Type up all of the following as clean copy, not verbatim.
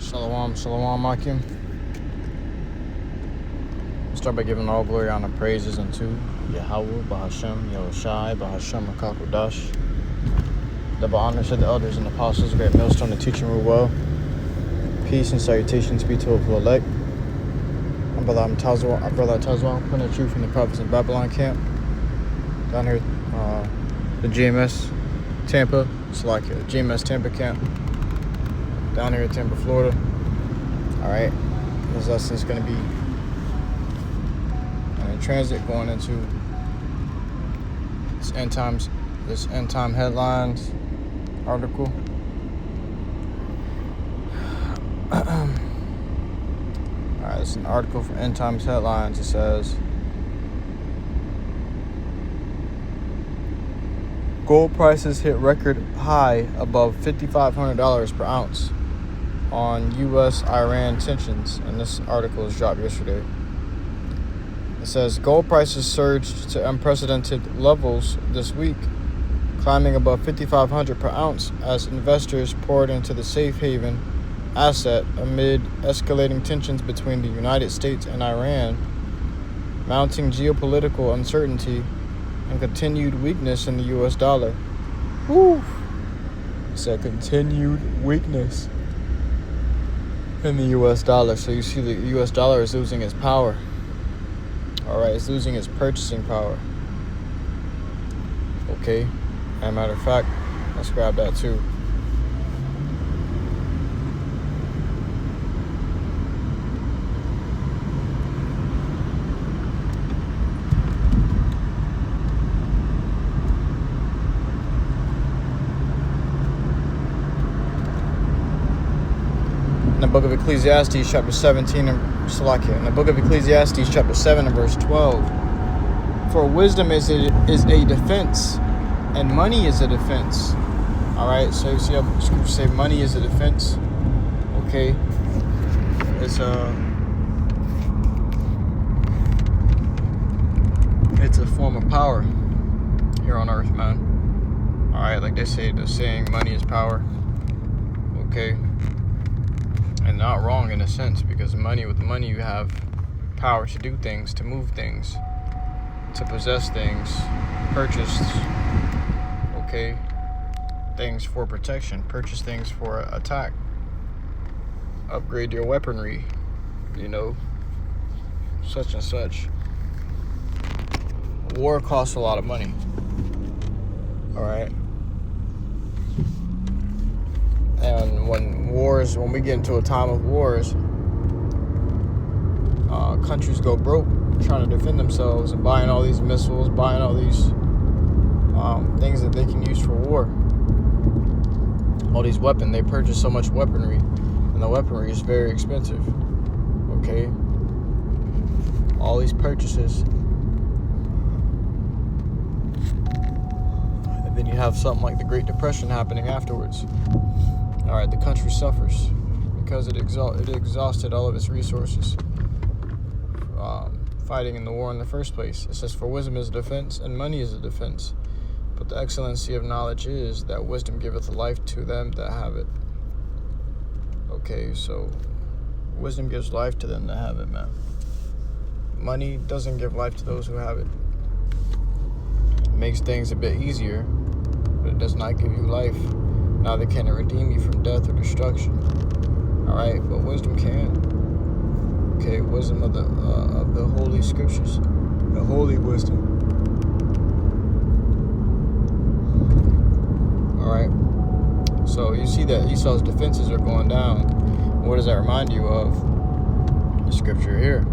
Shalom, shalom, Akim. Start by giving all glory, honor, praises unto YAHAWAH, BAHASHAM, YAHWASHI, BAHASHAM, RECANS. Double honors to the elders and apostles, great millstone, the teaching rule well. Peace and salutations be to the elect. My brother Tazwa, putting the truth from the prophets in Babylon camp. Down here, the GMS Tampa, GMS Tampa camp. Down here in Tampa, Florida. Alright, this lesson is going to be in transit going into this end time headlines article. Alright, it's an article from End Times Headlines. It says, gold prices hit record high above $5,500 per ounce on U.S.-Iran tensions, and this article was dropped yesterday. It says, gold prices surged to unprecedented levels this week, climbing above $5,500 per ounce as investors poured into the safe haven asset amid escalating tensions between the United States and Iran, mounting geopolitical uncertainty, and continued weakness in the U.S. dollar. Woo! It's a continued weakness in the U.S. dollar. So you see the U.S. dollar is losing its power. Alright, it's losing its purchasing power. Okay. As a matter of fact, let's grab that too. In the book of Ecclesiastes, chapter 17, in the book of Ecclesiastes, chapter 7, and verse 12. For wisdom is a defense, and money is a defense. Alright, so you see how the scriptures say money is a defense. Okay. It's a form of power here on earth, man. Alright, like they say, the saying money is power. Okay. And not wrong in a sense, because with money you have power to do things, to move things, to possess things, purchase, okay, things for protection, purchase things for attack, upgrade your weaponry, such and such. War costs a lot of money. Alright. And when we get into a time of wars, countries go broke trying to defend themselves and buying all these missiles, buying all these things that they can use for war. All these weapons, they purchase so much weaponry, and the weaponry is very expensive. Okay? All these purchases. And then you have something like the Great Depression happening afterwards. Alright, the country suffers because it exhausted all of its resources fighting in the war in the first place. It says, for wisdom is a defense, and money is a defense. But the excellency of knowledge is that wisdom giveth life to them that have it. Okay, so wisdom gives life to them that have it, man. Money doesn't give life to those who have it. It makes things a bit easier, but it does not give you life. Neither can it redeem you from death or destruction. Alright, but wisdom can. Okay, wisdom of the holy scriptures. The holy wisdom. Alright. So you see that Esau's defenses are going down. What does that remind you of? The scripture here.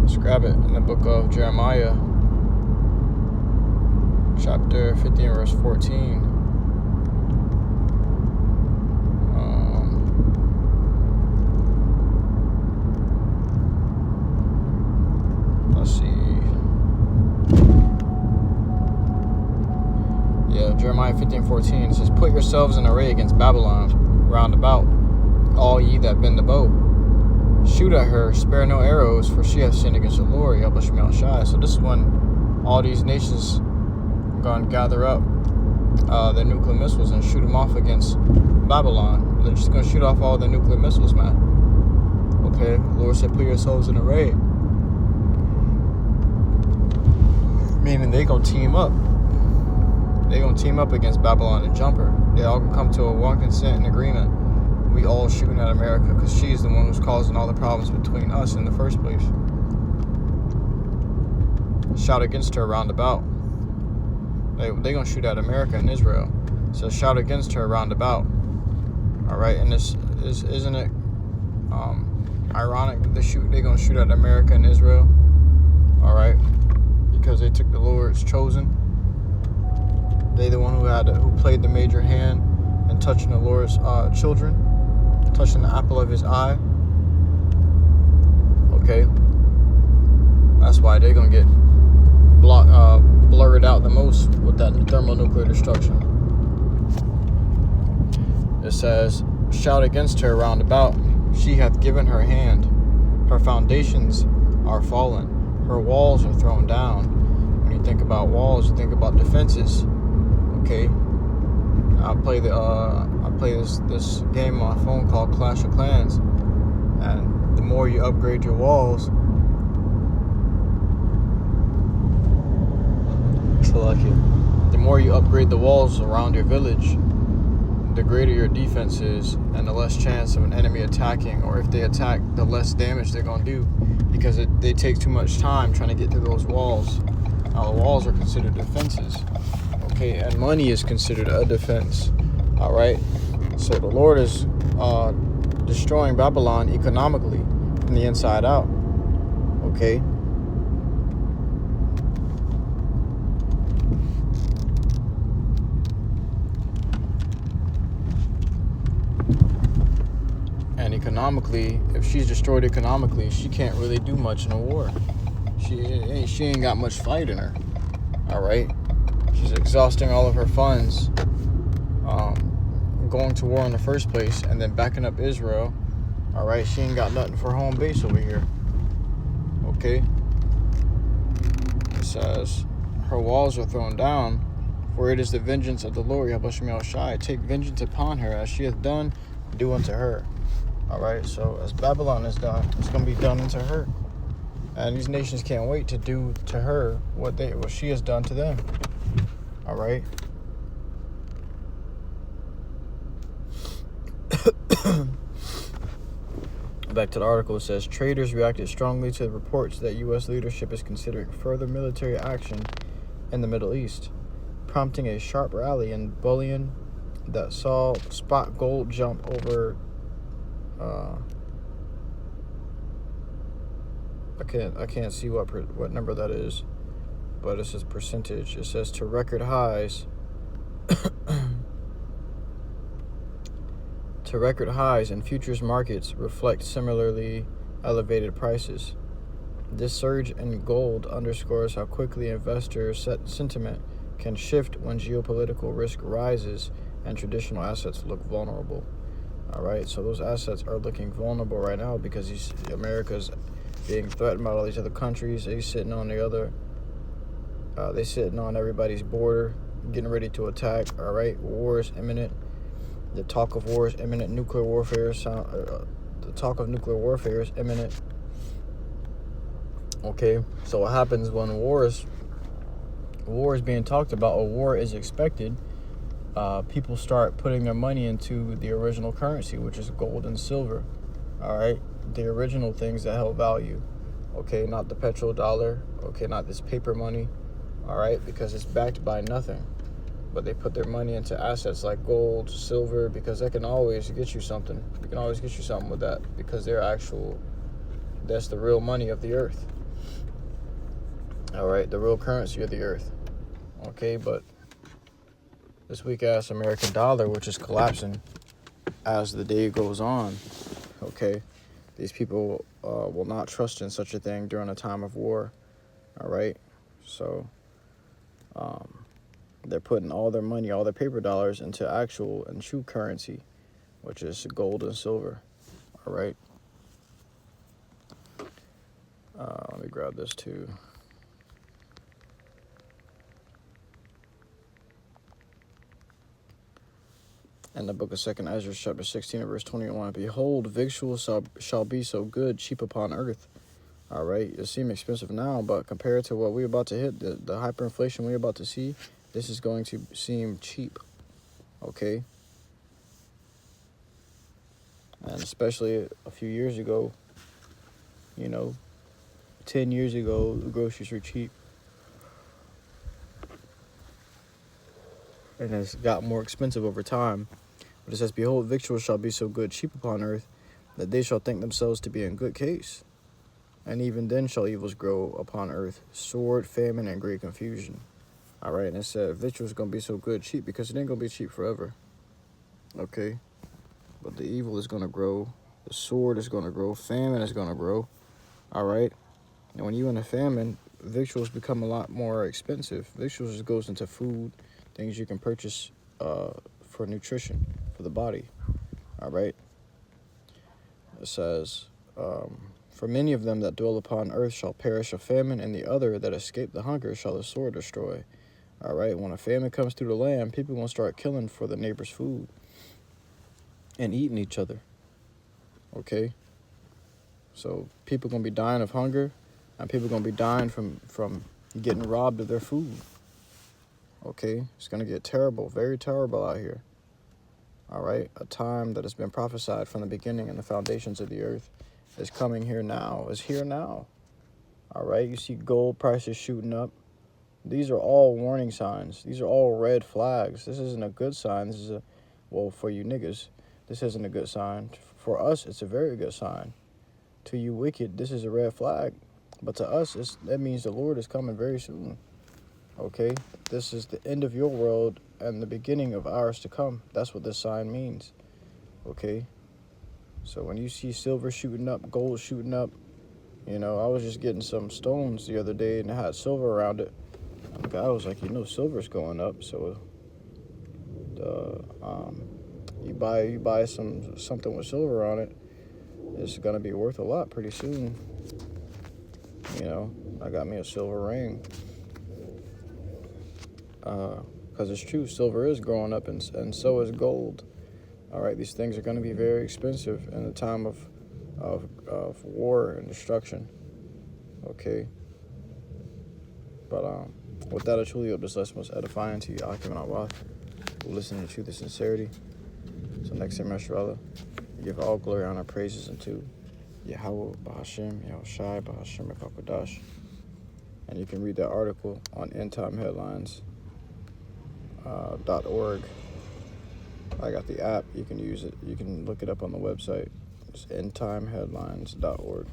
Let's grab it in the book of Jeremiah, chapter 15, verse 14. Let's see. Yeah, Jeremiah 15:14 says, put yourselves in array against Babylon round about, all ye that bend the bow. Shoot at her, spare no arrows, for she hath sinned against the Lord, Yahweh Shai. So this is when all these nations gonna gather up their nuclear missiles and shoot them off against Babylon. They're just gonna shoot off all the nuclear missiles, man. Okay, the Lord said, put your souls in array. Meaning they gonna team up. They gonna team up against Babylon and Jumper. They all gonna come to a one consent and agreement. We all shooting at America because she's the one who's causing all the problems between us in the first place. Shout against her roundabout. They gonna shoot at America and Israel. So shout against her roundabout. All right, and this isn't it ironic that they gonna shoot at America and Israel? All right, because they took the Lord's chosen. They the one who played the major hand in touching the Lord's children, touching the apple of his eye. Okay, that's why they're gonna get blurred out the most with that thermonuclear destruction. It says, shout against her round about. She hath given her hand. Her foundations are fallen. Her walls are thrown down. When you think about walls, you think about defenses. Okay. I play this game on my phone called Clash of Clans. And the more you upgrade your walls, the more you upgrade the walls around your village, the greater your defense is and the less chance of an enemy attacking, or if they attack, the less damage they're going to do, because they take too much time trying to get through those walls. Now the walls are considered defenses, okay, and money is considered a defense. All right, so the Lord is destroying Babylon economically from the inside out. Okay. And economically, if she's destroyed economically, she can't really do much in a war. She ain't got much fight in her. All right, she's exhausting all of her funds, going to war in the first place, and then backing up Israel. All right, she ain't got nothing for home base over here. Okay. It says, her walls are thrown down, for it is the vengeance of the Lord, YAHAWASHI. Take vengeance upon her, as she hath done, do unto her. All right, so as Babylon is done, it's going to be done unto her. And these nations can't wait to do to her what she has done to them. All right. Back to the article, it says, traders reacted strongly to the reports that U.S. leadership is considering further military action in the Middle East, prompting a sharp rally in bullion that saw spot gold jump over I can't see what number that is, but it says percentage. It says to record highs. To record highs, and futures markets reflect similarly elevated prices. This surge in gold underscores how quickly investor sentiment can shift when geopolitical risk rises and traditional assets look vulnerable. All right, so those assets are looking vulnerable right now because America's being threatened by all these other countries. They sitting on they sitting on everybody's border, getting ready to attack. All right, war is imminent. The talk of war is imminent. Nuclear warfare the talk of nuclear warfare is imminent. Okay, so what happens when war is being talked about, or war is expected? People start putting their money into the original currency, which is gold and silver. All right, the original things that held value. Okay, not the petrodollar. Okay, not this paper money. All right, because it's backed by nothing. But they put their money into assets like gold, silver, because that can always get you something. You can always get you something with that, because that's the real money of the earth. All right, the real currency of the earth. Okay, but this weak-ass American dollar, which is collapsing as the day goes on, okay, these people will not trust in such a thing during a time of war. All right, so they're putting all their money, all their paper dollars, into actual and true currency, which is gold and silver. All right. Let me grab this too. In the book of 2nd Ezra, chapter 16, verse 21, behold, victuals shall be so good, cheap upon earth. All right, it seems expensive now, but compared to what we're about to hit, the hyperinflation we're about to see, this is going to seem cheap, okay? And especially a few years ago, 10 years ago, the groceries were cheap. And it's got more expensive over time. But it says, behold, victuals shall be so good, cheap upon earth, that they shall think themselves to be in good case. And even then shall evils grow upon earth, sword, famine, and great confusion. All right, and it said victuals going to be so good, cheap, because it ain't going to be cheap forever. Okay? But the evil is going to grow. The sword is going to grow. Famine is going to grow. All right? And when you're in a famine, victuals become a lot more expensive. Victuals just goes into food, things you can purchase for nutrition, for the body. All right? It says, for many of them that dwell upon earth shall perish of famine, and the other that escape the hunger shall the sword destroy. All right? When a famine comes through the land, people going to start killing for the neighbor's food and eating each other. Okay? So people going to be dying of hunger, and people going to be dying from getting robbed of their food. Okay? It's going to get terrible, very terrible out here. All right? A time that has been prophesied from the beginning and the foundations of the earth is coming here now. It's here now. All right? You see gold prices shooting up. These are all warning signs. These are all red flags. This isn't a good sign. This is well, for you niggas, this isn't a good sign. For us, it's a very good sign. To you wicked, this is a red flag. But to us, that means the Lord is coming very soon. Okay? This is the end of your world and the beginning of ours to come. That's what this sign means. Okay? So when you see silver shooting up, gold shooting up, I was just getting some stones the other day and it had silver around it. And the guy was like, silver's going up. So you buy something with silver on it, it's gonna be worth a lot pretty soon. I got me a silver ring. Because it's true, silver is growing up and so is gold. All right, these things are going to be very expensive in a time of war and destruction. Okay. But with that, I truly hope this lesson was edifying to you. YAHAWAH, listening to the sincerity. So next time, Mashallah, give all glory, honor, praises unto Yahawah, BAHASHAM, Yahawashi, BAHASHAM, YAHAWADAH. And you can read that article on endtimeheadlines.org. I got the app. You can use it. You can look it up on the website. It's endtimeheadlines.org.